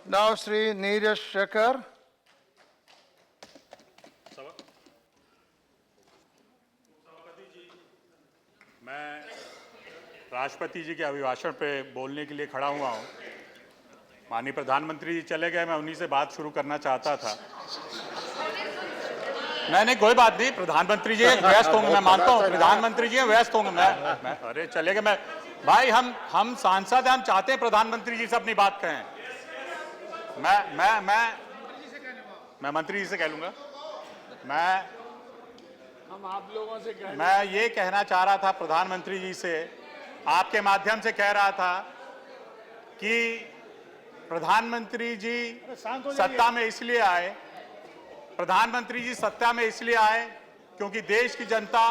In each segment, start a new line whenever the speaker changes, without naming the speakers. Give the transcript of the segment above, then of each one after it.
Now Sri Neeraj Shekhar.
मैं राष्ट्रपति जी के अभिभाषण पे बोलने के लिए खड़ा हुआ हूँ। माननीय प्रधानमंत्री जी चले गए, मैं उन्हीं से बात शुरू करना चाहता था। नहीं, कोई बात नहीं। प्रधानमंत्री जी व्यस्त होंगे, मैं मानता हूँ। प्रधानमंत्री जी व्यस्त होंगे। मैं अरे चले गए। मैं भाई हम सांसद हैं, हम चाहते हैं प्रधानमंत्री जी से अपनी बात कहें। मैं मंत्री जी से कह लूंगा।
हम आप लोगों से
मैं ये कहना चाह रहा था प्रधानमंत्री जी से, आपके माध्यम से कह रहा था कि प्रधानमंत्री जी सत्ता में इसलिए आए, प्रधानमंत्री जी सत्ता में इसलिए आए क्योंकि देश की जनता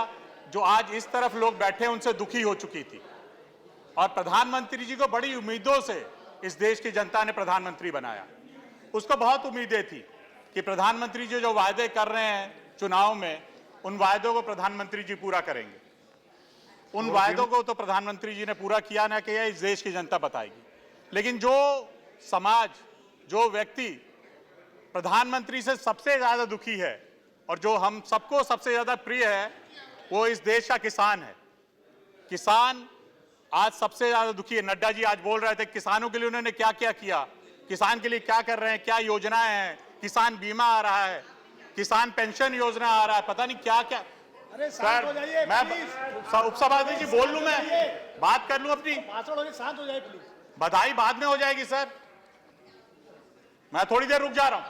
जो आज इस तरफ लोग बैठे हैं उनसे दुखी हो चुकी थी, और प्रधानमंत्री जी को बड़ी उम्मीदों से इस देश की जनता ने प्रधानमंत्री बनाया। उसको बहुत उम्मीदें थी कि प्रधानमंत्री जी जो वायदे कर रहे हैं चुनाव में, उन वायदों को प्रधानमंत्री जी पूरा करेंगे। उन वायदों को तो प्रधानमंत्री जी ने पूरा किया ना किया, इस देश की जनता बताएगी। लेकिन जो समाज, जो व्यक्ति प्रधानमंत्री से सबसे ज्यादा दुखी है और जो हम सबको सबसे ज्यादा प्रिय है, वो इस देश का किसान है। किसान आज सबसे ज्यादा दुखी है। नड्डा जी आज बोल रहे थे किसानों के लिए उन्होंने क्या क्या किया, किसान के लिए क्या कर रहे हैं, क्या योजनाएं हैं। किसान बीमा आ रहा है, किसान पेंशन योजना आ रहा है, पता नहीं क्या क्या।
अरे शांत हो जाइए,
मैं
प्लीज।
उपसभापति जी बोल लूं, मैं बात कर लूं अपनी।
भाषण हो जाए, शांत हो जाइए प्लीज।
बधाई बाद में हो जाएगी सर, मैं थोड़ी देर रुक जा रहा हूं।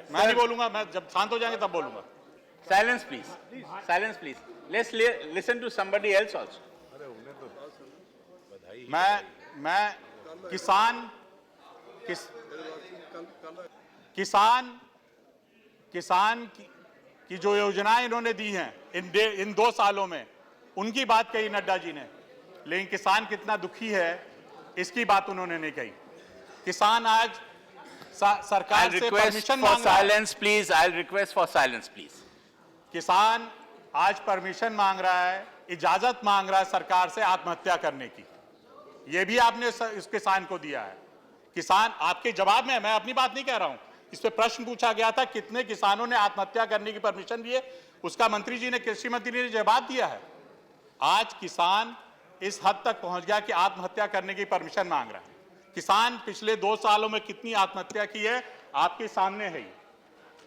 मैं नहीं बोलूंगा, मैं जब शांत हो जाएंगे तब बोलूंगा।
Silence, please. Silence, please. Let's listen to somebody else also.
मैं किसान की जो योजनाएं इन्होंने दी हैं इन 2 सालों में, उनकी बात कही नड्डा जी ने, लेकिन किसान कितना दुखी है इसकी बात उन्होंने नहीं कही। किसान आज सरकार से परमिशन मांग रहा है।
Silence, please. I'll request for silence, please.
किसान आज परमिशन मांग रहा है, इजाजत मांग रहा है सरकार से आत्महत्या करने की। यह भी आपने इस किसान को दिया है। किसान आपके जवाब में, मैं अपनी बात नहीं कह रहा हूं, इस पे प्रश्न पूछा गया था कितने किसानों ने आत्महत्या करने की परमिशन दी है, उसका मंत्री जी ने, कृषि मंत्री ने जवाब दिया है। आज किसान इस हद तक पहुंच गया कि आत्महत्या करने की परमिशन मांग रहा है। किसान पिछले 2 सालों में कितनी आत्महत्या की है आपके सामने है।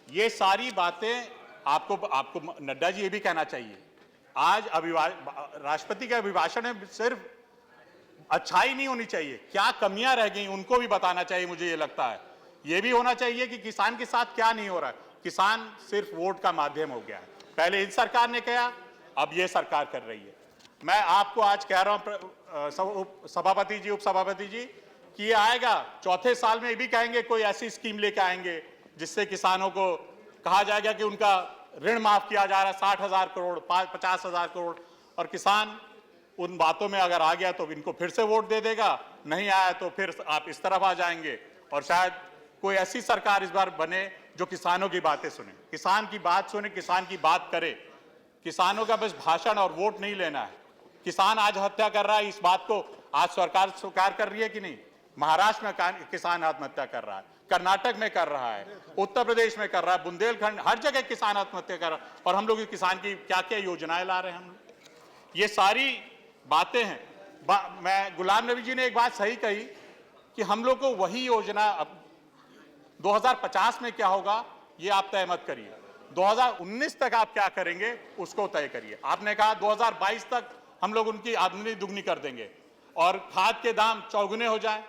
ये सारी बातें आपको नड्डा जी ये भी कहना चाहिए। आज राष्ट्रपति के अभिभाषण में सिर्फ अच्छाई नहीं होनी चाहिए, क्या कमियां रह गई उनको भी बताना चाहिए। मुझे ये लगता है ये भी होना चाहिए कि किसान के साथ क्या नहीं हो रहा है। किसान सिर्फ वोट का माध्यम हो गया है। पहले इस सरकार ने किया, अब ये सरकार कर रही है। मैं आपको आज कह रहा हूं सभापति जी, उपसभापति जी, कि ये आएगा 4थे साल में, ये भी कहेंगे कोई ऐसी स्कीम लेके आएंगे जिससे किसानों को कहा जाएगा कि उनका ऋण माफ किया जा रहा है 60,000 करोड़, 50,000 करोड़, और किसान उन बातों में अगर आ गया तो इनको फिर से वोट दे देगा, नहीं आया तो फिर आप इस तरफ आ जाएंगे। और शायद कोई ऐसी सरकार इस बार बने जो किसानों की बातें सुने, किसान की बात सुने, किसान की बात करे। किसानों का बस भाषण और वोट नहीं लेना है। किसान आज हत्या कर रहा है, इस बात को आज सरकार स्वीकार कर रही है कि नहीं? महाराष्ट्र में किसान आत्महत्या कर रहा है, कर्नाटक में कर रहा है, उत्तर प्रदेश में कर रहा है, बुंदेलखंड, हर जगह किसान आत्महत्या कर रहा है। और हम लोग इस किसान की क्या क्या योजनाएं ला रहे हैं हम लोग, ये सारी बातें हैं। मैं गुलाम नबी जी ने एक बात सही कही कि हम लोग को वही योजना, अब 2050 में क्या होगा ये आप तय मत करिए, 2019 तक आप क्या करेंगे उसको तय करिए। आपने कहा 2022 तक हम लोग उनकी आमदनी दुगनी कर देंगे और खाद के दाम चौगुने हो जाएं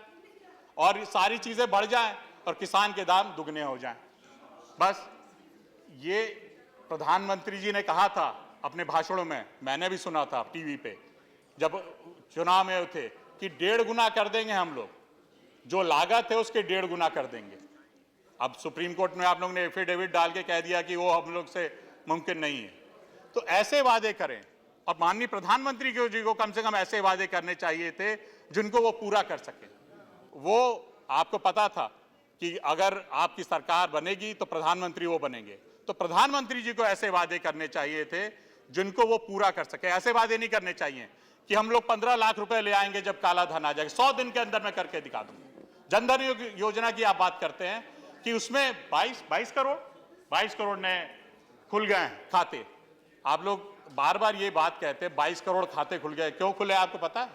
और सारी चीजें बढ़ जाएं और किसान के दाम दुगने हो जाएं। बस ये प्रधानमंत्री जी ने कहा था अपने भाषणों में, मैंने भी सुना था टीवी पे जब चुनाव में थे, कि 1.5 गुना कर देंगे हम लोग, जो लागत है उसके 1.5 गुना कर देंगे। अब सुप्रीम कोर्ट में आप लोग ने एफिडेविट डाल के कह दिया कि वो हम लोग से मुमकिन नहीं है। तो ऐसे वादे करें, और माननीय प्रधानमंत्री जी को कम से कम ऐसे वादे करने चाहिए थे जिनको वो पूरा कर सके। वो आपको पता था कि अगर आपकी सरकार बनेगी तो प्रधानमंत्री वो बनेंगे, तो प्रधानमंत्री जी को ऐसे वादे करने चाहिए थे जिनको वो पूरा कर सके। ऐसे वादे नहीं करने चाहिए कि हम लोग 15 लाख रुपए ले आएंगे जब काला धन आ जाएगा। 100 दिन के अंदर मैं करके दिखा दूंगा, जनधन योजना की आप बात करते हैं कि उसमें 22 करोड़ नए खुल गए हैं खाते। आप लोग बार बार ये बात कहते हैं 22 करोड़ खाते खुल गए, क्यों खुले आपको पता है?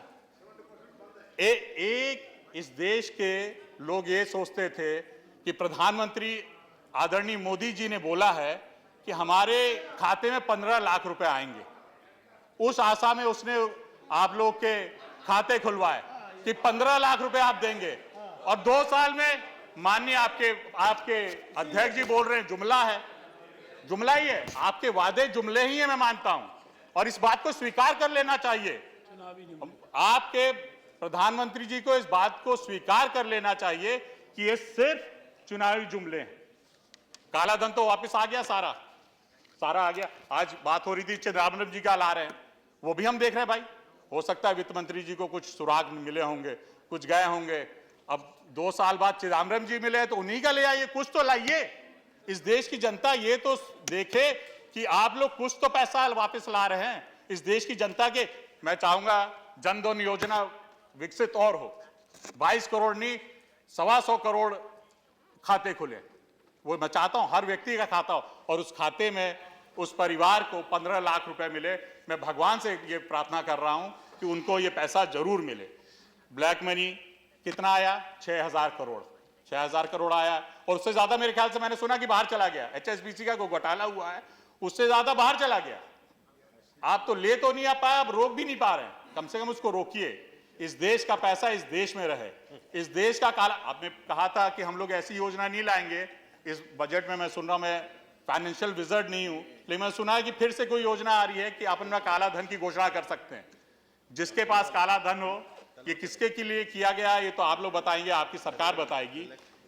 एक इस देश के लोग ये सोचते थे कि प्रधानमंत्री आदरणीय मोदी जी ने बोला है कि हमारे खाते में 15 लाख रुपए आएंगे। उस आशा में उसने आप लोग के खाते खुलवाए कि 15 लाख रुपए आप देंगे, और 2 साल में माननीय आपके अध्यक्ष जी बोल रहे हैं जुमला है। जुमला ही है, आपके वादे जुमले ही है, मैं मानता हूं, और इस बात को स्वीकार कर लेना चाहिए। आपके प्रधानमंत्री जी को इस बात को स्वीकार कर लेना चाहिए कि ये सिर्फ चुनावी जुमले हैं। काला धन तो वापस आ गया, सारा आ गया। आज बात हो रही थी चिदम्बरम जी का ला रहे हैं, वो भी हम देख रहे हैं भाई। हो सकता है वित्त मंत्री जी को कुछ सुराग मिले होंगे, कुछ गए होंगे। अब 2 साल बाद चिदम्बरम जी मिले तो उन्हीं का ले आइए, कुछ तो लाइए। इस देश की जनता ये तो देखे कि आप लोग कुछ तो पैसा वापस ला रहे हैं इस देश की जनता के। मैं चाहूंगा जनधन योजना विकसित और हो, 22 करोड़ नहीं 125 करोड़ खाते खुले। वो मैं चाहता हूं हर व्यक्ति का खाता हो और उस खाते में उस परिवार को 15 लाख रुपए मिले। मैं भगवान से ये प्रार्थना कर रहा हूं कि उनको ये पैसा जरूर मिले। ब्लैक मनी कितना आया? 6000 करोड़, 6000 करोड़ आया, और उससे ज्यादा मेरे ख्याल से मैंने सुना कि बाहर चला गया। HSBC का कोई घोटाला हुआ है, उससे ज्यादा बाहर चला गया। आप तो ले तो नहीं आ पाए, आप रोक भी नहीं पा रहे हैं। कम से कम उसको रोकिए। इस देश का पैसा इस देश में रहे। इस देश का काला, आपने कहा था कि हम लोग ऐसी योजना नहीं लाएंगे इस बजट में। मैं सुन रहा हूं, मैं फाइनेंशियल विजर्ड नहीं हूं, लेकिन मैं सुना है कि फिर से कोई योजना आ रही है कि आप अपना काला धन की घोषणा कर सकते हैं। जिसके पास काला धन हो, ये किसके के लिए किया गया है ये तो आप लोग बताएंगे, आपकी सरकार बताएगी।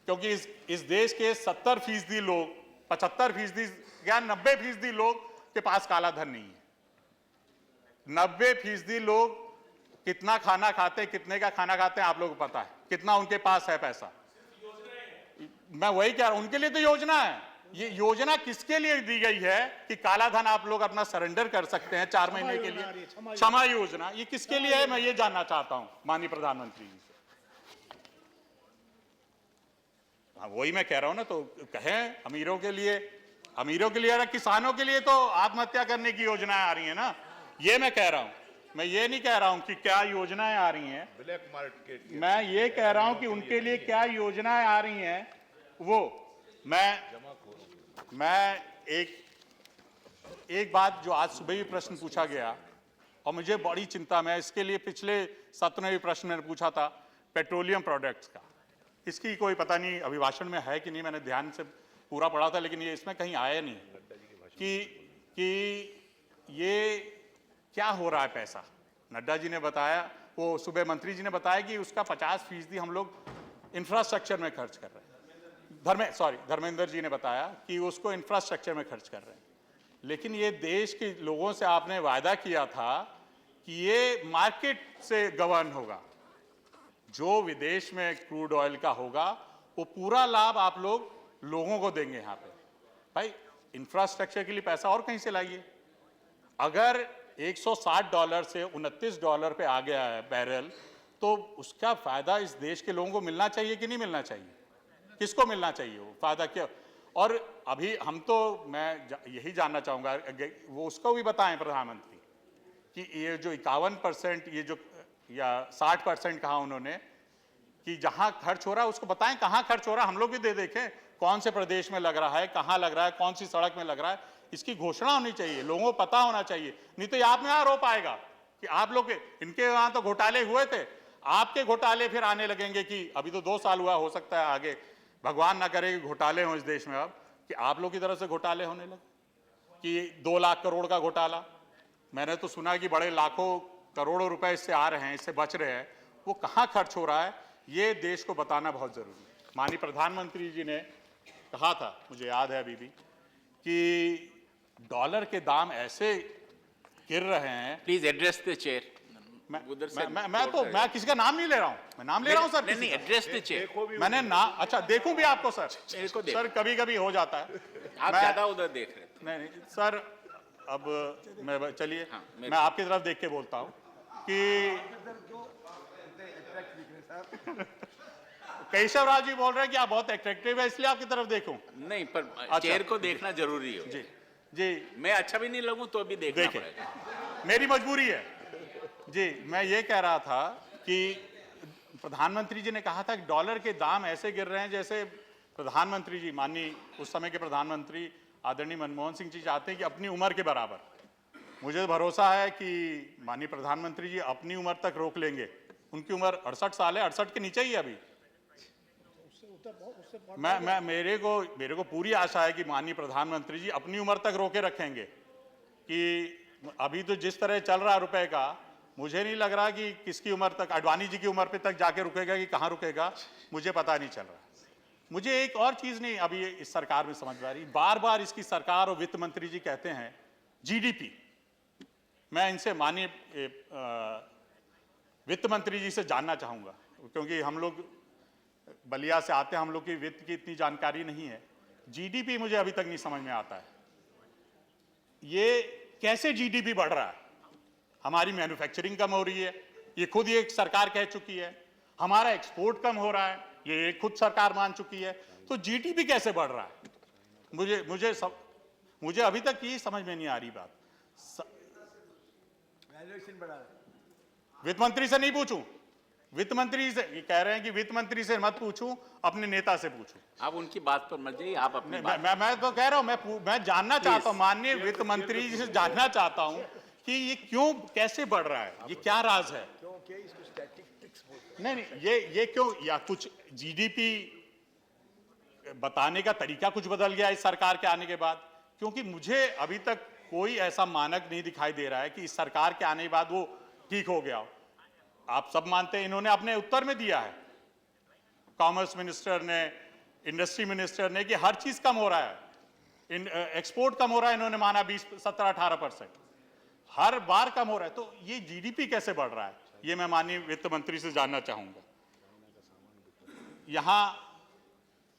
क्योंकि इस देश के 70% लोग, 75% या 90% लोग के पास काला धन नहीं है। 90% लोग कितना खाना खाते हैं, कितने का खाना खाते हैं आप लोगों को पता है, कितना उनके पास है पैसा। मैं वही कह रहा हूं, उनके लिए तो योजना है। ये योजना किसके लिए दी गई है कि काला धन आप लोग अपना सरेंडर कर सकते हैं 4 महीने के लिए? क्षमा योजना, ये किसके लिए है? मैं ये जानना चाहता हूं माननीय प्रधानमंत्री जी से। हाँ, वही मैं कह रहा हूं ना, तो कहें अमीरों के लिए ना, किसानों के लिए तो आत्महत्या करने की योजनाएं आ रही है ना। ये मैं कह रहा हूं, मैं ये नहीं कह रहा हूं कि क्या योजनाएं आ रही हैं ब्लैक मार्केट, मैं ये कह रहा हूं कि उनके लिए क्या योजनाएं आ रही हैं। वो मैं एक बात जो आज सुबह भी प्रश्न पूछा गया और मुझे बड़ी चिंता, मैं इसके लिए पिछले सत्र में भी प्रश्न मैंने पूछा था पेट्रोलियम प्रोडक्ट्स का। इसकी कोई पता नहीं अभिभाषण में है कि नहीं, मैंने ध्यान से पूरा पढ़ा था, लेकिन ये इसमें कहीं आया नहीं कि ये क्या हो रहा है पैसा। नड्डा जी ने बताया, वो सुबह मंत्री जी ने बताया कि उसका 50% हम लोग इंफ्रास्ट्रक्चर में खर्च कर रहे हैं। धर्मेंद्र जी ने बताया कि उसको इंफ्रास्ट्रक्चर में खर्च कर रहे हैं। लेकिन ये देश के लोगों से आपने वायदा किया था कि ये मार्केट से गवर्न होगा। जो विदेश में क्रूड ऑयल का होगा वो पूरा लाभ आप लोग लोगों को देंगे। यहां पे भाई इंफ्रास्ट्रक्चर के लिए पैसा और कहीं से लाइए। अगर $160 से $29 पे आ गया है बैरल, तो उसका फायदा इस देश के लोगों को मिलना चाहिए कि नहीं मिलना चाहिए? किसको मिलना चाहिए वो फायदा? क्या? और अभी हम तो मैं यही जानना चाहूंगा, वो उसको भी बताएं प्रधानमंत्री कि ये जो 51% ये जो या 60% कहा उन्होंने कि जहां खर्च हो रहा है उसको बताएं कहां खर्च हो रहा है। हम लोग भी दे देखें कौन से प्रदेश में लग रहा है, कहां लग रहा है, कौन सी सड़क में लग रहा है। इसकी घोषणा होनी चाहिए, लोगों को पता होना चाहिए। नहीं तो ये आप में आरोप आएगा कि आप लोग इनके वहां तो घोटाले हुए थे, आपके घोटाले फिर आने लगेंगे कि अभी तो 2 साल हुआ, हो सकता है आगे भगवान ना करे कि घोटाले हों इस देश में, अब कि आप लोग की तरफ से घोटाले होने लगे कि 2 लाख करोड़ का घोटाला। मैंने तो सुना कि बड़े लाखों करोड़ों रुपए इससे आ रहे हैं, इससे बच रहे हैं। वो कहां खर्च हो रहा है ये देश को बताना बहुत जरूरी है। माननीय प्रधानमंत्री जी ने कहा था, मुझे याद है अभी भी, कि डॉलर के दाम ऐसे गिर रहे हैं।
Please address the chair.
मैं किसी का नाम नहीं ले रहा हूं, मैं नाम ले रहा हूं सर।
नहीं, एड्रेस द चेयर।
मैंने नाम, अच्छा देखूं भी आपको सर? सर कभी कभी हो जाता है,
आप ज्यादा उधर देख रहे थे।
नहीं सर, अब मैं चलिए
हाँ,
मैं आपकी तरफ देख के बोलता हूं कि केशव राव जी बोल रहे हैं कि आप बहुत अट्रैक्टिव है इसलिए आपकी तरफ देखूं।
नहीं, पर चेयर को देखना जरूरी हो।
जी जी,
मैं अच्छा भी नहीं लगूं तो भी देखना
देखें,
पड़ेगा।
मेरी मजबूरी है। जी, मैं ये कह रहा था कि प्रधानमंत्री जी ने कहा था कि डॉलर के दाम ऐसे गिर रहे हैं जैसे प्रधानमंत्री जी, माननीय उस समय के प्रधानमंत्री आदरणीय मनमोहन सिंह जी चाहते हैं कि अपनी उम्र के बराबर। मुझे भरोसा है कि माननीय प्रधानमंत्री जी अपनी उम्र तक रोक लेंगे। उनकी उम्र 68 साल है, 68 के नीचे ही है अभी। मेरे को पूरी आशा है कि माननीय प्रधानमंत्री जी अपनी उम्र तक रोके रखेंगे कि अभी तो जिस तरह चल रहा रुपए का, मुझे नहीं लग रहा कि किसकी उम्र तक, आडवाणी जी की उम्र पे तक जाके रुकेगा कि कहाँ रुकेगा, मुझे पता नहीं चल रहा। मुझे एक और चीज नहीं अभी इस सरकार में समझ में आ रही, बार बार इसकी सरकार और वित्त मंत्री जी कहते हैं जीडीपी। मैं इनसे माननीय वित्त मंत्री जी से जानना चाहूंगा, क्योंकि हम लोग बलिया से आते हैं, हम लोग की वित्त की इतनी जानकारी नहीं है। जीडीपी मुझे अभी तक नहीं समझ में आता है, ये कैसे जीडीपी बढ़ रहा है? हमारी मैन्युफैक्चरिंग कम हो रही है, ये खुद ये सरकार कह चुकी है। हमारा एक्सपोर्ट कम हो रहा है, ये खुद सरकार मान चुकी है। तो जीडीपी कैसे बढ़ रहा है? मुझे अभी तक ये समझ में नहीं आ रही बात। वित्त मंत्री से नहीं पूछूं? वित्त मंत्री से ये कह रहे हैं कि वित्त मंत्री से मत पूछूं, अपने नेता से पूछूं।
आप उनकी बात पर मत जाइए, आप अपनी बात।
मैं तो कह रहा हूं, मैं जानना चाहता हूं, माननीय वित्त मंत्री जी से जानना चाहता हूं कि ये क्यों, कैसे बढ़ रहा है, ये क्या राज है? नहीं, ये क्यों, या कुछ जीडीपी बताने का तरीका कुछ बदल गया इस सरकार के आने के बाद? क्योंकि मुझे अभी तक कोई ऐसा मानक नहीं दिखाई दे रहा है कि इस सरकार के आने के बाद वो ठीक हो गया हो। आप सब मानते हैं, इन्होंने अपने उत्तर में दिया है, कॉमर्स मिनिस्टर ने, इंडस्ट्री मिनिस्टर ने, कि हर चीज कम हो रहा है, एक्सपोर्ट कम हो रहा है, इन्होंने माना 20, 17, 18%, हर बार कम हो रहा है। तो ये जीडीपी कैसे बढ़ रहा है, ये मैं माननीय वित्त मंत्री से जानना चाहूंगा। यहां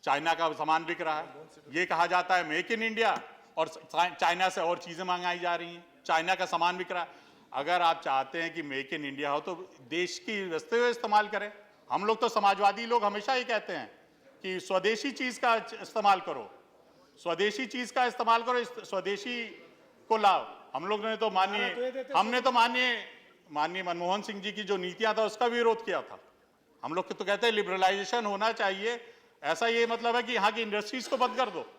चाइना का सामान बिक रहा है, ये कहा जाता है मेक इन इंडिया, और चाइना से और चीजें मंगाई जा रही हैं, चाइना का सामान बिक रहा है। अगर आप चाहते हैं कि मेक इन इंडिया हो तो देश की वस्तुएं का इस्तेमाल करें। हम लोग तो समाजवादी लोग हमेशा ये कहते हैं कि स्वदेशी चीज का इस्तेमाल करो, स्वदेशी चीज का इस्तेमाल करो, स्वदेशी को लाओ। हम लोग ने तो माननीय मनमोहन सिंह जी की जो नीतियां था उसका विरोध किया था। हम लोग तो कहते हैं लिबरलाइजेशन होना चाहिए, ऐसा ये मतलब है कि यहाँ की इंडस्ट्रीज को बंद कर दो।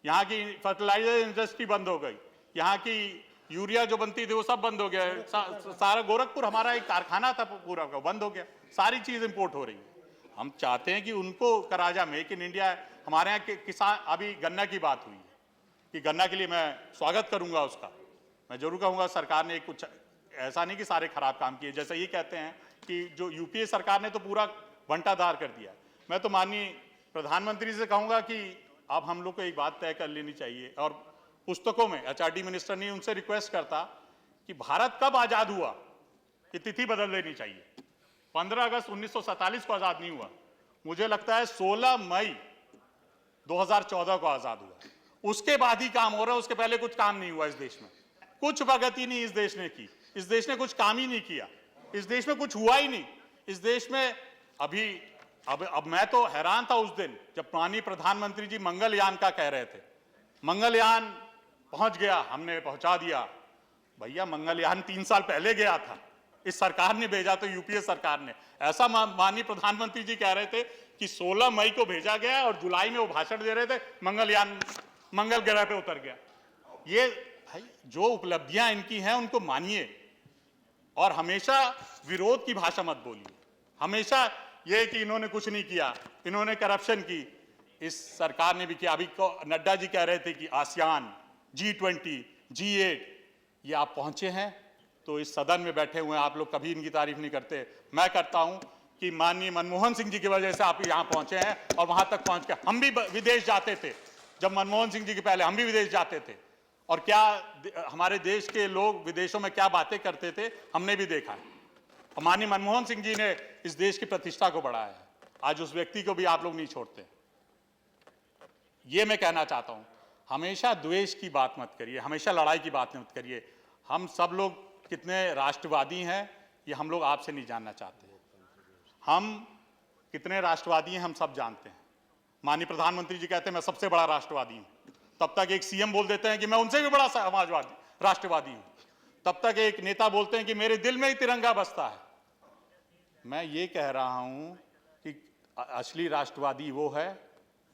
यहाँ की फर्टिलाइजर इंडस्ट्री बंद हो गई, यहाँ की यूरिया जो बनती थी वो सब बंद हो गया, सारा गोरखपुर हमारा एक कारखाना था पूरा का बंद हो गया, सारी चीज इंपोर्ट हो रही है। हम चाहते हैं कि उनको करा जा मेक इन इंडिया। हमारे यहाँ के किसान, अभी गन्ना की बात हुई है कि गन्ना के लिए मैं स्वागत करूंगा उसका, मैं जरूर कहूंगा सरकार ने कुछ ऐसा नहीं कि सारे खराब काम किए, जैसे ये कहते हैं कि जो यूपीए सरकार ने तो पूरा बंटाधार कर दिया। मैं तो माननीय प्रधानमंत्री से कहूंगा कि अब हम लोग को एक बात तय कर लेनी चाहिए, और पुस्तकों में एचआरडी मिनिस्टर ने उनसे रिक्वेस्ट करता कि भारत कब आजाद हुआ ये तिथि बदल देनी चाहिए। 15 अगस्त 1947 को आजाद नहीं हुआ, मुझे लगता है 16 मई 2014 को आजाद हुआ। उसके बाद ही काम हो रहा है, उसके पहले कुछ काम नहीं हुआ इस देश में, कुछ प्रगति नहीं इस देश ने की, इस देश ने कुछ काम ही नहीं किया, इस देश में कुछ हुआ ही नहीं। इस देश में अब मैं तो हैरान था उस दिन जब माननीय प्रधानमंत्री जी मंगलयान का कह रहे थे। मंगलयान पहुंच गया, हमने पहुंचा दिया। भैया मंगलयान 3 साल पहले गया था, इस सरकार ने भेजा, तो यूपीए सरकार ने। ऐसा माननीय प्रधानमंत्री जी कह रहे थे कि 16 मई को भेजा गया और जुलाई में वो भाषण दे रहे थे, मंगलयान मंगल ग्रह पे उतर गया। ये भाई जो उपलब्धियां इनकी हैं उनको मानिए, और हमेशा विरोध की भाषा मत बोलिए। हमेशा ये कि इन्होंने कुछ नहीं किया, इन्होंने करप्शन की, इस सरकार ने भी किया। अभी नड्डा जी कह रहे थे कि आसियान, G20, G8, ये आप पहुंचे हैं तो इस सदन में बैठे हुए हैं, आप लोग कभी इनकी तारीफ नहीं करते। मैं करता हूं कि माननीय मनमोहन सिंह जी की वजह से आप यहां पहुंचे हैं, और वहां तक पहुंच के हम भी विदेश जाते थे, जब मनमोहन सिंह जी के पहले हम भी विदेश जाते थे, और क्या हमारे देश के लोग विदेशों में क्या बातें करते थे हमने भी देखा है। माननीय मनमोहन सिंह जी ने इस देश की प्रतिष्ठा को बढ़ाया है, आज उस व्यक्ति को भी आप लोग नहीं छोड़ते। ये मैं कहना चाहता हूं, हमेशा द्वेष की बात मत करिए, हमेशा लड़ाई की बात मत करिए। हम सब लोग कितने राष्ट्रवादी हैं ये हम लोग आपसे नहीं जानना चाहते। हम कितने राष्ट्रवादी हैं हम सब जानते हैं। माननीय प्रधानमंत्री जी कहते हैं मैं सबसे बड़ा राष्ट्रवादी हूं, तब तक एक सीएम बोल देते हैं कि मैं उनसे भी बड़ा समाजवादी राष्ट्रवादी हूं, तब तक एक नेता बोलते हैं कि मेरे दिल में ही तिरंगा बसता है। मैं ये कह रहा हूं कि असली राष्ट्रवादी वो है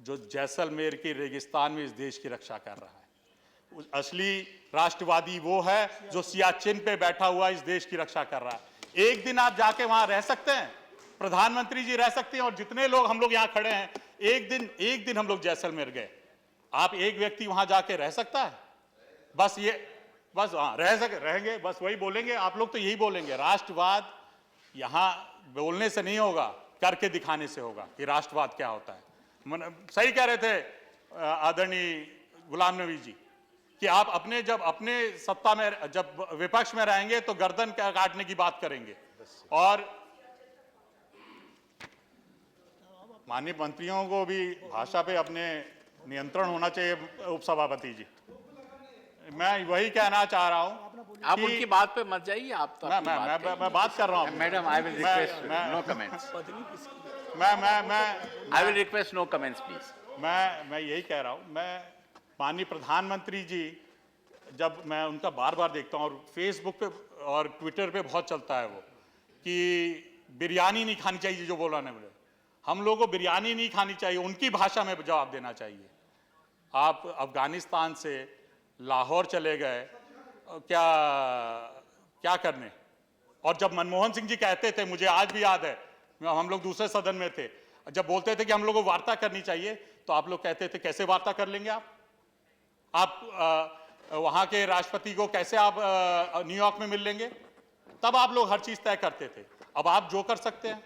जो जैसलमेर के रेगिस्तान में इस देश की रक्षा कर रहा है। असली राष्ट्रवादी वो है जो सियाचिन पे बैठा हुआ इस देश की रक्षा कर रहा है। एक दिन आप जाके वहां रह सकते हैं, प्रधानमंत्री जी रह सकते हैं, और जितने लोग हम लोग यहां खड़े हैं, एक दिन हम लोग जैसलमेर गए, आप एक व्यक्ति वहां जाके रह सकता है? बस हाँ रहेंगे, बस वही बोलेंगे। आप लोग तो यही बोलेंगे। राष्ट्रवाद यहां बोलने से नहीं होगा, करके दिखाने से होगा कि राष्ट्रवाद क्या होता है। सही कह रहे थे आदरणीय गुलाम नबी जी कि आप जब अपने सत्ता में, जब विपक्ष में रहेंगे तो गर्दन काटने की बात करेंगे, और माननीय मंत्रियों को भी भाषा पे अपने नियंत्रण होना चाहिए। उपसभापति जी, मैं वही कहना चाह रहा हूं।
आप उनकी बात पे मत जाइए। आप तो
मैं बात कर रहा हूं।
Madam, I will request no comments. I will request no comments please.
मैं यही कह रहा हूं। मैं माननीय प्रधानमंत्री जी, जब मैं उनका बार बार देखता हूं, और फेसबुक पे और ट्विटर पे बहुत चलता है वो, कि बिरयानी नहीं खानी चाहिए, जो बोला ने बोले, हम लोगों को बिरयानी नहीं खानी चाहिए, उनकी भाषा में जवाब देना चाहिए। आप अफगानिस्तान से लाहौर चले गए क्या करने? और जब मनमोहन सिंह जी कहते थे, मुझे आज भी याद है, हम लोग दूसरे सदन में थे, जब बोलते थे कि हम लोगों को वार्ता करनी चाहिए, तो आप लोग कहते थे कैसे वार्ता कर लेंगे आप वहां के राष्ट्रपति को कैसे आप न्यूयॉर्क में मिल लेंगे? तब आप लोग हर चीज तय करते थे। अब आप जो कर सकते हैं,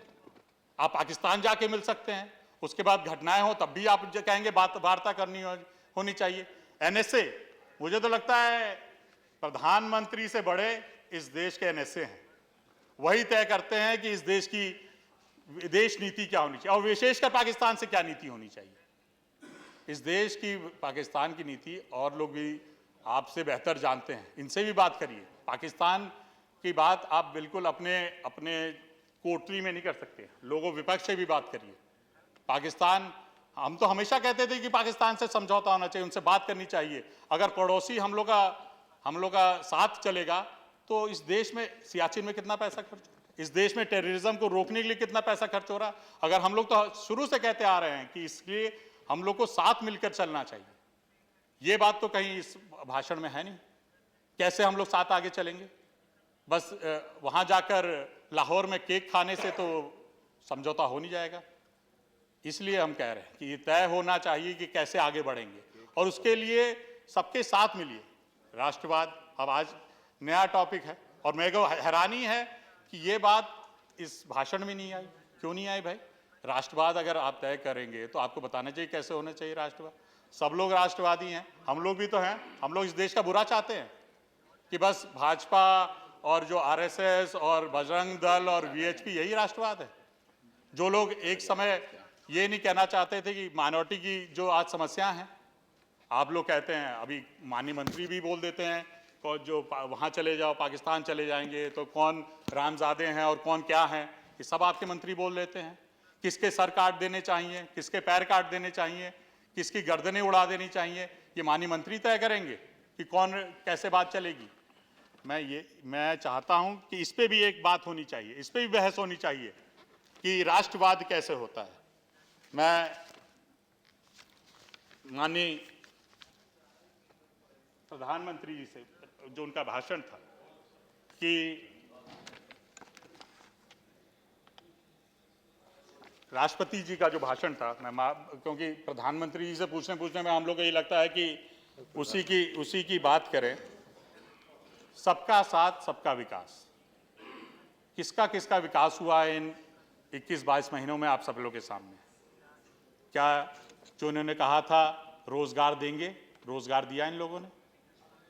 आप पाकिस्तान जाके मिल सकते हैं, उसके बाद घटनाएं हो तब भी आप जो कहेंगे वार्ता करनी होनी चाहिए। एनएसए, मुझे तो लगता है प्रधानमंत्री से बड़े इस देश के एनएसए हैं। वही तय करते हैं कि इस देश की विदेश नीति क्या होनी चाहिए, और विशेषकर पाकिस्तान से क्या नीति होनी चाहिए। इस देश की, पाकिस्तान की नीति और लोग भी आपसे बेहतर जानते हैं, इनसे भी बात करिए। पाकिस्तान की बात आप बिल्कुल अपने कोटरी में नहीं कर सकते। लोगों, विपक्ष से भी बात करिए। पाकिस्तान, हम तो हमेशा कहते थे कि पाकिस्तान से समझौता होना चाहिए, उनसे बात करनी चाहिए। अगर पड़ोसी हम लोग का साथ चलेगा तो इस देश में सियाचिन में कितना पैसा खर्च, इस देश में टेररिज्म को रोकने के लिए कितना पैसा खर्च हो रहा। अगर हम लोग तो शुरू से कहते आ रहे हैं कि इसलिए हम लोग को साथ मिलकर चलना चाहिए, ये बात तो कहीं इस भाषण में है नहीं। कैसे हम लोग साथ आगे चलेंगे? बस वहां जाकर लाहौर में केक खाने से तो समझौता हो नहीं जाएगा। इसलिए हम कह रहे हैं कि ये तय होना चाहिए कि कैसे आगे बढ़ेंगे, और उसके लिए सबके साथ मिलिए। राष्ट्रवाद अब आज नया टॉपिक है, और मेरे को हैरानी है कि ये बात इस भाषण में नहीं आई। क्यों नहीं आई भाई? राष्ट्रवाद अगर आप तय करेंगे तो आपको बताना चाहिए कैसे होना चाहिए राष्ट्रवाद। सब लोग राष्ट्रवादी हैं, हम लोग भी तो हैं। हम लोग इस देश का बुरा चाहते हैं कि बस भाजपा और जो आरएसएस और बजरंग दल और वीएचपी यही राष्ट्रवाद है? जो लोग एक समय ये नहीं कहना चाहते थे कि माइनॉरिटी की जो आज समस्या हैं, आप लोग कहते हैं, अभी माननीय मंत्री भी बोल देते हैं, और जो वहाँ चले जाओ, पाकिस्तान चले जाएंगे तो कौन रामजादे हैं और कौन क्या हैं, ये सब आपके मंत्री बोल लेते हैं। किसके सर काट देने चाहिए, किसके पैर काट देने चाहिए, किसकी गर्दनें उड़ा देनी चाहिए, ये माननीय मंत्री तय करेंगे कि कौन कैसे बात चलेगी। मैं चाहता हूं कि इस पे भी एक बात होनी चाहिए, इस पे भी बहस होनी चाहिए कि राष्ट्रवाद कैसे होता है। मैं माननीय प्रधानमंत्री जी से जो उनका भाषण था कि राष्ट्रपति जी का जो भाषण था, क्योंकि प्रधानमंत्री जी से पूछने में हम लोग को ये लगता है कि उसी की बात करें। सबका साथ सबका विकास, किसका विकास हुआ है इन 21-22 महीनों में आप सब लोग के सामने? क्या जो उन्होंने कहा था रोजगार देंगे, रोजगार दिया इन लोगों ने?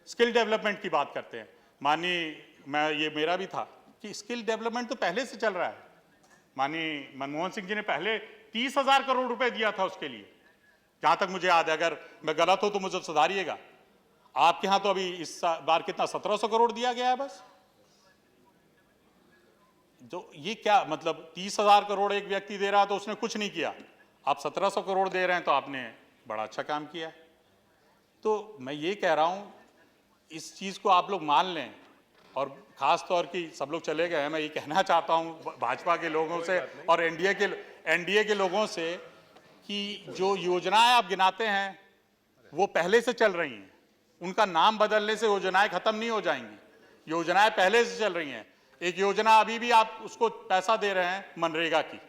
स्किल डेवलपमेंट की बात करते हैं माननीय, ये मेरा भी था कि स्किल डेवलपमेंट तो पहले से चल रहा है। माननीय मनमोहन सिंह जी ने पहले 30,000 करोड़ रुपए दिया था उसके लिए, जहां तक मुझे याद है। अगर मैं गलत हो तो मुझे सुधारिएगा। आपके यहां तो अभी इस बार कितना 1700 करोड़ दिया गया है बस। जो ये क्या मतलब 30,000 करोड़ एक व्यक्ति दे रहा तो उसने कुछ नहीं किया, आप 1700 करोड़ दे रहे हैं तो आपने बड़ा अच्छा काम किया। तो मैं ये कह रहा हूँ इस चीज़ को आप लोग मान लें, और ख़ास तौर की सब लोग चले गए हैं, मैं ये कहना चाहता हूँ भाजपा के लोगों से और एनडीए के लोगों से कि जो योजनाएं आप गिनाते हैं वो पहले से चल रही हैं, उनका नाम बदलने से योजनाएं खत्म नहीं हो जाएंगी। योजनाएं पहले से चल रही हैं। एक योजना अभी भी आप उसको पैसा दे रहे हैं मनरेगा की,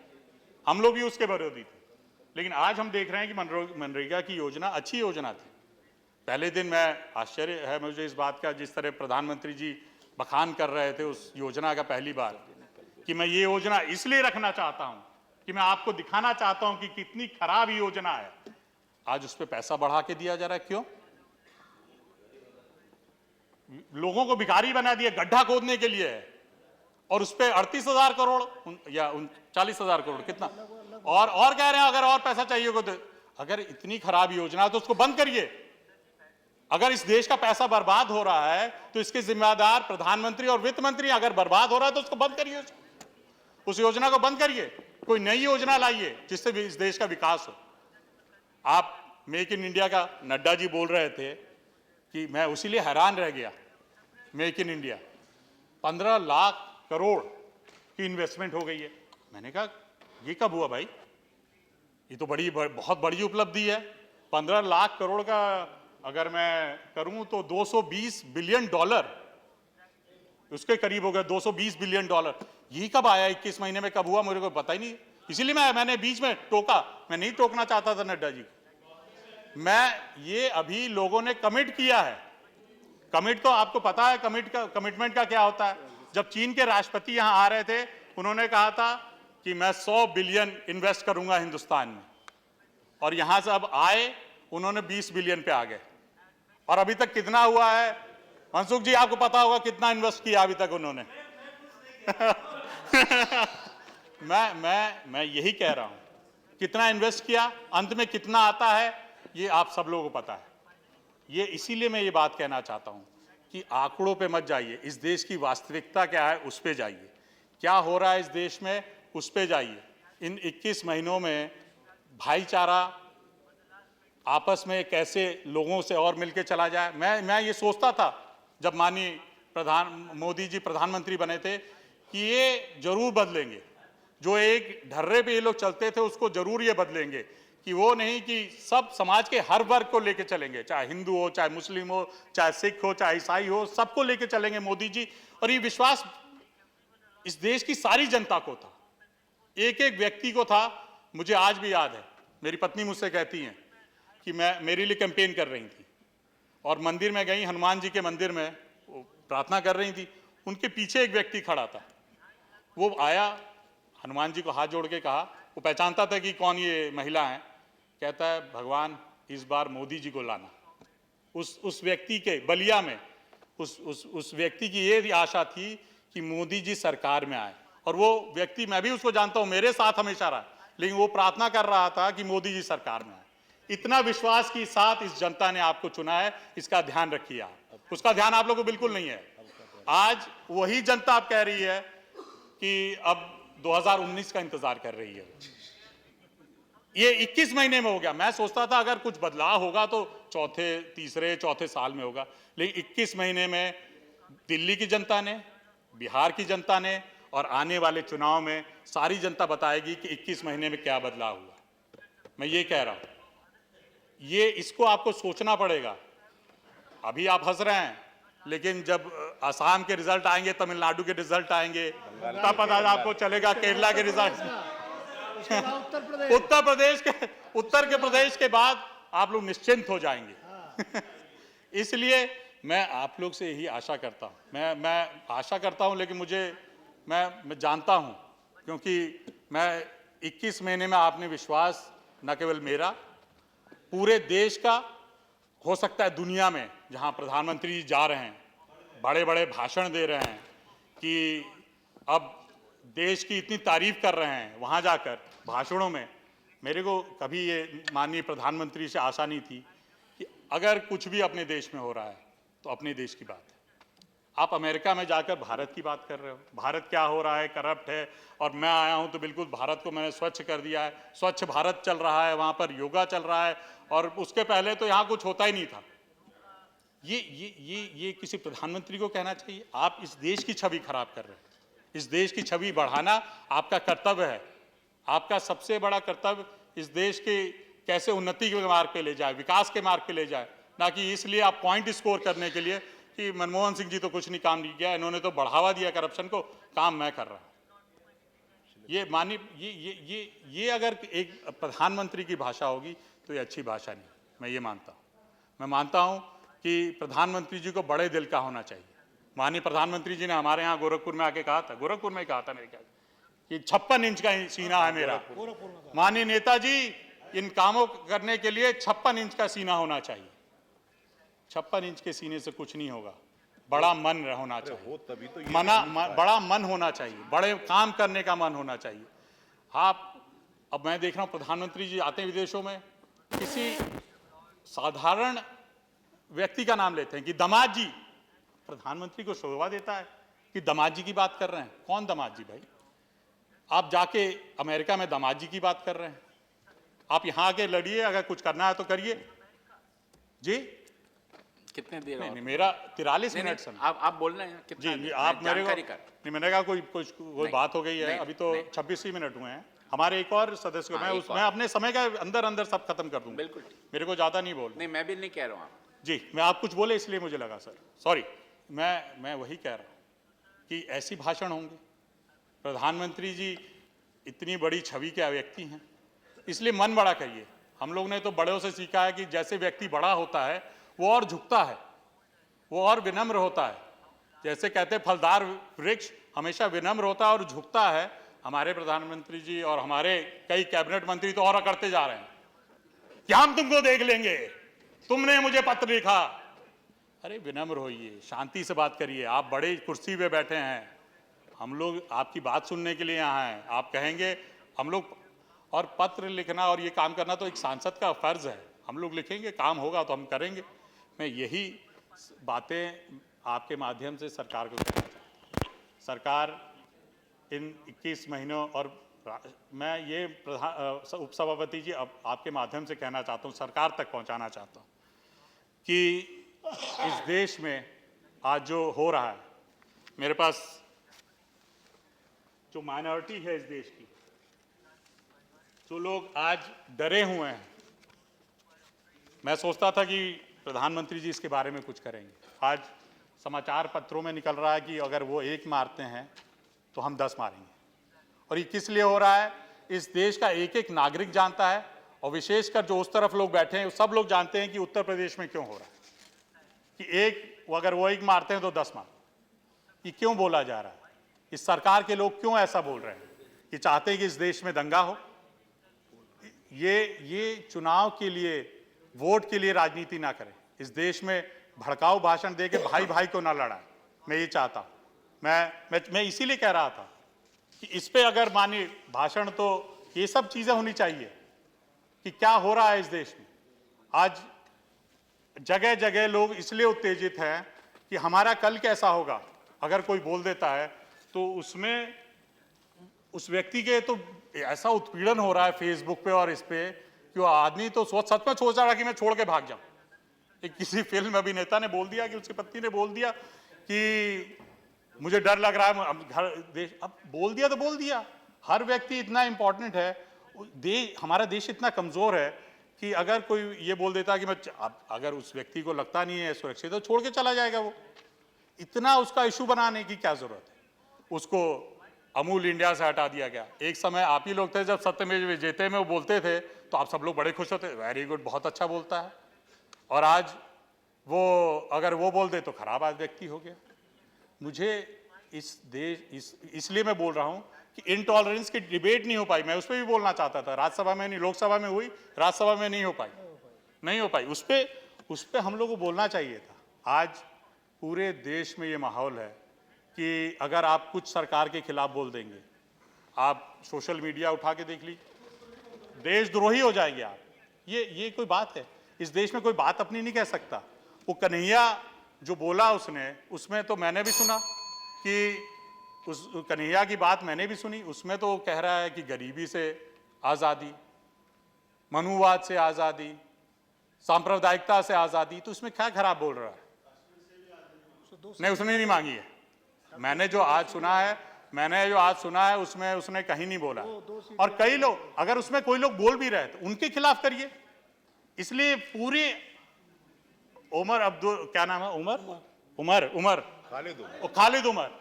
हम लोग भी उसके विरोधी थे, लेकिन आज हम देख रहे हैं कि मनरेगा की योजना अच्छी योजना थी। पहले दिन मैं आश्चर्य है मुझे इस बात का, जिस तरह प्रधानमंत्री जी बखान कर रहे थे उस योजना का पहली बार, कि मैं ये योजना इसलिए रखना चाहता हूं कि मैं आपको दिखाना चाहता हूं कि कितनी खराब योजना है। आज उस पर पैसा बढ़ा के दिया जा रहा है, क्यों? लोगों को भिखारी बना दिया, गड्ढा खोदने के लिए है, और उस पर 38,000 करोड़ या 40,000 करोड़ कितना, और कह रहे हैं अगर और पैसा चाहिए को तो। अगर इतनी खराब योजना है तो उसको बंद करिए। अगर इस देश का पैसा बर्बाद हो रहा है तो इसके जिम्मेदार प्रधानमंत्री और वित्त मंत्री। अगर बर्बाद हो रहा है तो उसको बंद करिए, उस योजना को बंद करिए, कोई नई योजना लाइए जिससे भी इस देश का विकास हो। आप मेक इन इंडिया का नड्डा जी बोल रहे थे कि मैं उसीलिए हैरान रह गया, make in India 15 lakh crore की इन्वेस्टमेंट हो गई है। मैंने कहा ये कब हुआ भाई? ये तो बहुत बड़ी उपलब्धि है। 15 लाख करोड़ का अगर मैं करूं तो 220 बिलियन डॉलर उसके करीब हो गया, 220 बिलियन डॉलर। ये कब आया? 21 महीने में कब हुआ? मेरे को पता ही नहीं। इसीलिए मैंने बीच में टोका, मैं नहीं टोकना चाहता था नड्डा जी। मैं ये अभी लोगों ने कमिट किया है। कमिट तो आपको पता है कमिटमेंट का क्या होता है। जब चीन के राष्ट्रपति यहां आ रहे थे, उन्होंने कहा था कि मैं 100 बिलियन इन्वेस्ट करूंगा हिंदुस्तान में, और यहां से अब आए उन्होंने 20 बिलियन पे आ गए। और अभी तक कितना हुआ है मनसुख जी, आपको पता होगा कितना इन्वेस्ट किया अभी तक उन्होंने। मैं यही कह रहा हूं, कितना इन्वेस्ट किया, अंत में कितना आता है ये आप सब लोगों को पता है। ये इसीलिए मैं ये बात कहना चाहता हूं कि आंकड़ों पे मत जाइए, इस देश की वास्तविकता क्या है उस पे जाइए, क्या हो रहा है इस देश में उस पे जाइए। इन 21 महीनों में भाईचारा आपस में कैसे लोगों से और मिलके चला जाए। मैं ये सोचता था जब माननीय मोदी जी प्रधानमंत्री बने थे कि ये जरूर बदलेंगे, जो एक ढर्रे पे ये लोग चलते थे उसको जरूर ये बदलेंगे, कि वो नहीं कि सब समाज के हर वर्ग को लेके चलेंगे, चाहे हिंदू हो, चाहे मुस्लिम हो, चाहे सिख हो, चाहे ईसाई हो, सबको लेके चलेंगे मोदी जी। और ये विश्वास इस देश की सारी जनता को था, एक एक व्यक्ति को था। मुझे आज भी याद है, मेरी पत्नी मुझसे कहती हैं कि मेरे लिए कैंपेन कर रही थी और मंदिर में गई, हनुमान जी के मंदिर में प्रार्थना कर रही थी, उनके पीछे एक व्यक्ति खड़ा था। वो आया, हनुमान जी को हाथ जोड़ के कहा, वो पहचानता था कि कौन ये महिला है, कहता है भगवान इस बार मोदी जी को लाना। उस व्यक्ति के बलिया में उस व्यक्ति की ये आशा थी कि मोदी जी सरकार में आए, और वो व्यक्ति मैं भी उसको जानता हूं, मेरे साथ हमेशा रहा, लेकिन वो प्रार्थना कर रहा था कि मोदी जी सरकार में आए। इतना विश्वास के साथ इस जनता ने आपको चुना है, इसका ध्यान रखिए आप। उसका ध्यान आप लोगों को बिल्कुल नहीं है। आज वही जनता आप कह रही है कि अब 2019 का इंतजार कर रही है। ये 21 महीने में हो गया। मैं सोचता था अगर कुछ बदलाव होगा तो तीसरे चौथे साल में होगा, लेकिन 21 महीने में दिल्ली की जनता ने, बिहार की जनता ने, और आने वाले चुनाव में सारी जनता बताएगी कि 21 महीने में क्या बदलाव हुआ। मैं ये कह रहा हूं, ये इसको आपको सोचना पड़ेगा। अभी आप हंस रहे हैं, लेकिन जब असम के रिजल्ट आएंगे, तमिलनाडु के रिजल्ट आएंगे, तब पता आपको चलेगा केरला के रिजल्ट, उत्तर के प्रदेश के बाद आप लोग निश्चिंत हो जाएंगे। इसलिए मैं आप लोग से यही आशा करता हूं। मैं आशा करता हूं, लेकिन मैं जानता हूं, क्योंकि मैं 21 महीने में आपने विश्वास, न केवल मेरा, पूरे देश का, हो सकता है दुनिया में, जहां प्रधानमंत्री जी जा रहे हैं, बड़े बड़े भाषण दे रहे हैं कि अब देश की इतनी तारीफ कर रहे हैं, वहां जाकर भाषणों में, मेरे को कभी ये माननीय प्रधानमंत्री से आशा नहीं थी कि अगर कुछ भी अपने देश में हो रहा है तो अपने देश की बात है। आप अमेरिका में जाकर भारत की बात कर रहे हो, भारत क्या हो रहा है, करप्ट है, और मैं आया हूं तो बिल्कुल भारत को मैंने स्वच्छ कर दिया है, स्वच्छ भारत चल रहा है, वहां पर योगा चल रहा है, और उसके पहले तो यहां कुछ होता ही नहीं था। ये किसी प्रधानमंत्री को कहना चाहिए? आप इस देश की छवि खराब कर रहे हैं। इस देश की छवि बढ़ाना आपका कर्तव्य है। आपका सबसे बड़ा कर्तव्य इस देश के कैसे उन्नति के मार्ग पे ले जाए, विकास के मार्ग पे ले जाए, ना कि इसलिए आप पॉइंट स्कोर करने के लिए कि मनमोहन सिंह जी तो कुछ नहीं काम नहीं किया, इन्होंने तो बढ़ावा दिया करप्शन को, काम मैं कर रहा हूं। ये मानी ये अगर एक प्रधानमंत्री की भाषा होगी तो ये अच्छी भाषा नहीं, मैं ये मानता हूं। मैं मानता हूं कि प्रधानमंत्री जी को बड़े दिल का होना चाहिए। माननीय प्रधानमंत्री जी ने हमारे यहाँ गोरखपुर में आके कहा था, गोरखपुर में कहा था मेरे ख्याल कि 56 इंच का सीना है मेरा। माननीय नेताजी, इन कामों करने के लिए 56 इंच का सीना होना चाहिए। 56 इंच के सीने से कुछ नहीं होगा, बड़ा मन होना चाहिए, बड़ा मन होना चाहिए, बड़े काम करने का मन होना चाहिए। अब मैं देख रहा हूं प्रधानमंत्री जी आते हैं विदेशों में, किसी साधारण व्यक्ति का नाम लेते हैं कि दामाद जी, प्रधानमंत्री को शोभा देता है कि दामाद जी की बात कर रहे हैं। कौन दामाद जी भाई? आप जाके अमेरिका में दामाद जी की बात कर रहे हैं। आप यहां आके लड़िए, अगर कुछ करना है तो करिए जी।
कितने देर
नहीं, मेरा 43 मिनट समय।
आप बोलना है कितना?
जी, आप मेरे को नहीं, मैंने कहा कोई बात हो गई है, अभी तो 26 ही मिनट हुए हैं। हमारे एक और सदस्य को मैं अपने समय का अंदर सब खत्म कर दूंगा।
बिल्कुल,
मेरे को ज्यादा नहीं बोल।
नहीं, मैं भी नहीं कह रहा हूँ
जी, मैं आप कुछ बोले इसलिए मुझे लगा सर, सॉरी। मैं वही कह रहा हूं कि ऐसी भाषण होंगे। प्रधानमंत्री जी इतनी बड़ी छवि के व्यक्ति हैं, इसलिए मन बड़ा करिए। हम लोग ने तो बड़ों से सीखा है कि जैसे व्यक्ति बड़ा होता है वो और झुकता है, वो और विनम्र होता है। जैसे कहते हैं फलदार वृक्ष हमेशा विनम्र होता है और झुकता है। हमारे प्रधानमंत्री जी और हमारे कई कैबिनेट मंत्री तो और करते जा रहे हैं कि हम तुमको देख लेंगे, तुमने मुझे पत्र लिखा। अरे विनम्र होइए, शांति से बात करिए। आप बड़े कुर्सी पे बैठे हैं, हम लोग आपकी बात सुनने के लिए यहाँ हैं। आप कहेंगे हम लोग, और पत्र लिखना और ये काम करना तो एक सांसद का फर्ज है। हम लोग लिखेंगे, काम होगा तो हम करेंगे। मैं यही बातें आपके माध्यम से सरकार को कहना चाहता हूँ। सरकार इन 21 महीनों, और मैं ये उपसभापति जी अब आपके माध्यम से कहना चाहता हूँ, सरकार तक पहुँचाना चाहता हूँ कि इस देश में आज जो हो रहा है, मेरे पास जो माइनॉरिटी है इस देश की, जो लोग आज डरे हुए हैं, मैं सोचता था कि प्रधानमंत्री जी इसके बारे में कुछ करेंगे। आज समाचार पत्रों में निकल रहा है कि अगर वो एक मारते हैं तो हम 10 मारेंगे। और ये किस लिए हो रहा है? इस देश का एक एक नागरिक जानता है, और विशेषकर जो उस तरफ लोग बैठे हैं सब लोग जानते हैं कि उत्तर प्रदेश में क्यों हो रहा है कि अगर वो एक मारते हैं तो 10 मार। ये क्यों बोला जा रहा है? इस सरकार के लोग क्यों ऐसा बोल रहे हैं? ये चाहते हैं कि इस देश में दंगा हो। ये चुनाव के लिए, वोट के लिए राजनीति ना करें। इस देश में भड़काऊ भाषण दे के भाई भाई को ना लड़ाएं। मैं ये चाहता हूं। मैं इसीलिए कह रहा था कि इस पे अगर माने भाषण, तो ये सब चीजें होनी चाहिए कि क्या हो रहा है इस देश में। आज जगह जगह लोग इसलिए उत्तेजित हैं कि हमारा कल कैसा होगा। अगर कोई बोल देता है तो उसमें उस व्यक्ति के तो ऐसा उत्पीड़न हो रहा है फेसबुक पे और इस पे कि वो आदमी तो सच में सोच रहा कि मैं छोड़ के भाग जाऊं। एक किसी फिल्म अभिनेता ने बोल दिया कि उसकी पत्नी ने बोल दिया कि मुझे डर लग रहा है, अब बोल दिया तो बोल दिया। हर व्यक्ति इतना इंपॉर्टेंट है, हमारा देश इतना कमजोर है कि अगर कोई ये बोल देता कि अगर उस व्यक्ति को लगता नहीं है सुरक्षित तो छोड़ के चला जाएगा। वो इतना उसका इशू बनाने की क्या जरूरत है? उसको अमूल इंडिया से हटा दिया गया। एक समय आप ही लोग थे जब सत्यमेव जयते में वो बोलते थे तो आप सब लोग बड़े खुश होते, वेरी गुड, बहुत अच्छा बोलता है। और आज वो अगर वो बोल दे तो खराब आज व्यक्ति हो गया। मुझे इसलिए मैं बोल रहा हूं कि इनटॉलरेंस की डिबेट नहीं हो पाई। मैं उस पर भी बोलना चाहता था, राज्यसभा में नहीं, लोकसभा में हुई, राज्यसभा में नहीं हो पाई। उस पर हम लोग को बोलना चाहिए था। आज पूरे देश में ये माहौल है कि अगर आप कुछ सरकार के खिलाफ बोल देंगे, आप सोशल मीडिया उठा के देख लीजिए, देशद्रोही हो जाएंगे आप। ये कोई बात है? इस देश में कोई बात अपनी नहीं कह सकता। वो कन्हैया जो बोला उसने, उसमें तो मैंने भी सुना कि उस कन्हैया की बात मैंने भी सुनी। उसमें तो वो कह रहा है कि गरीबी से आज़ादी, मनुवाद से आज़ादी, सांप्रदायिकता से आज़ादी, तो इसमें क्या खराब बोल रहा है? नहीं, उसने नहीं मांगी है। मैंने जो आज सुना है उसमें उसने कहीं नहीं बोला। और कई लोग, अगर उसमें कोई लोग बोल भी रहे तो उनके खिलाफ करिए। इसलिए पूरी उमर अब्दुल, क्या नाम है, उमर खालिद उमर,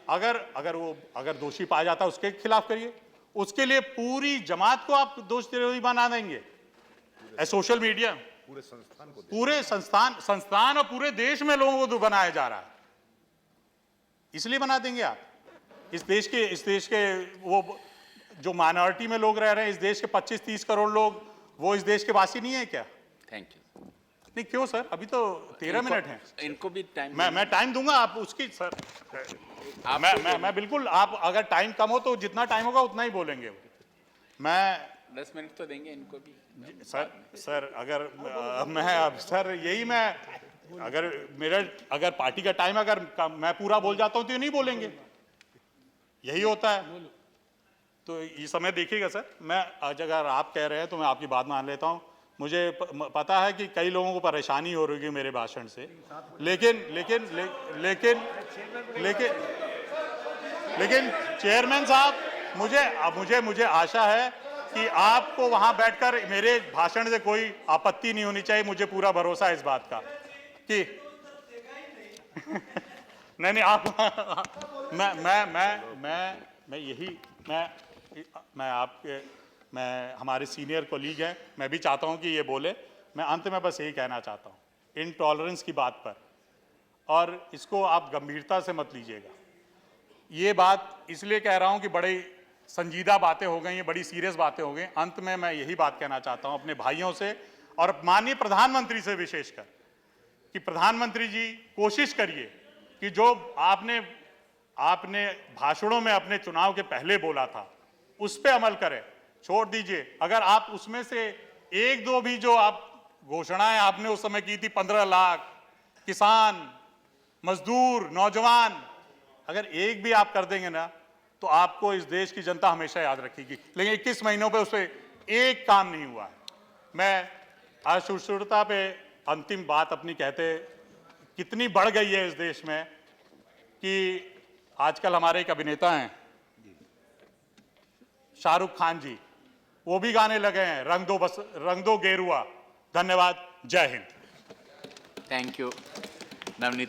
अगर दोषी पाया जाता है उसके खिलाफ करिए। उसके लिए पूरी जमात को आप दोषी बना देंगे। सोशल मीडिया पूरे संस्थान और पूरे देश में लोगों को बनाया जा रहा है, इसलिए बना देंगे आप। इस देश के वो जो माइनॉरिटी में लोग रह रहे हैं, इस देश के 25-30 करोड़ लोग, वो इस देश के वासी नहीं है क्या?
Thank you.
नहीं, क्यों सर? अभी तो 13 मिनट हैं।
इनको भी टाइम,
मैं टाइम दूंगा आप उसकी सर। मैं बिल्कुल, आप अगर टाइम कम हो तो जितना टाइम होगा उतना ही बोलेंगे। मैं
10 मिनट तो देंगे इनको भी।
सर अगर मैं अब सर यही मैं अगर पार्टी का टाइम अगर मैं पूरा बोल जाता हूं तो ये नहीं बोलेंगे, यही होता है। तो ये समय देखिएगा सर। मैं अगर आप कह रहे हैं तो मैं आपकी बात मान लेता हूं। मुझे पता है कि कई लोगों को परेशानी हो रही है मेरे भाषण से, लेकिन चेयरमैन साहब, मुझे आशा है कि आपको वहां बैठकर मेरे भाषण से कोई आपत्ति नहीं होनी चाहिए। मुझे पूरा भरोसा है इस बात का कि नहीं आप मैं हमारे सीनियर कोलीग हैं, मैं भी चाहता हूं कि ये बोले। मैं अंत में बस यही कहना चाहता हूं इनटॉलरेंस की बात पर, और इसको आप गंभीरता से मत लीजिएगा। ये बात इसलिए कह रहा हूं कि बड़ी संजीदा बातें हो गई हैं, बड़ी सीरियस बातें हो गई। अंत में मैं यही बात कहना चाहता हूं अपने भाइयों से और माननीय प्रधानमंत्री से विशेषकर, कि प्रधानमंत्री जी कोशिश करिए कि जो आपने भाषणों में अपने चुनाव के पहले बोला था उस पर अमल करें। छोड़ दीजिए, अगर आप उसमें से एक दो भी जो आप घोषणाएं आपने उस समय की थी, 15 लाख किसान, मजदूर, नौजवान, अगर एक भी आप कर देंगे ना तो आपको इस देश की जनता हमेशा याद रखेगी। लेकिन 21 महीनों पे उस पर एक काम नहीं हुआ है। मैं अशुद्धता पे अंतिम बात अपनी कहते, कितनी बढ़ गई है इस देश में कि आजकल हमारे एक अभिनेता हैं शाहरुख खान जी, वो भी गाने लगे हैं रंग दो गेरुआ। धन्यवाद, जय हिंद।
Thank you Navneet.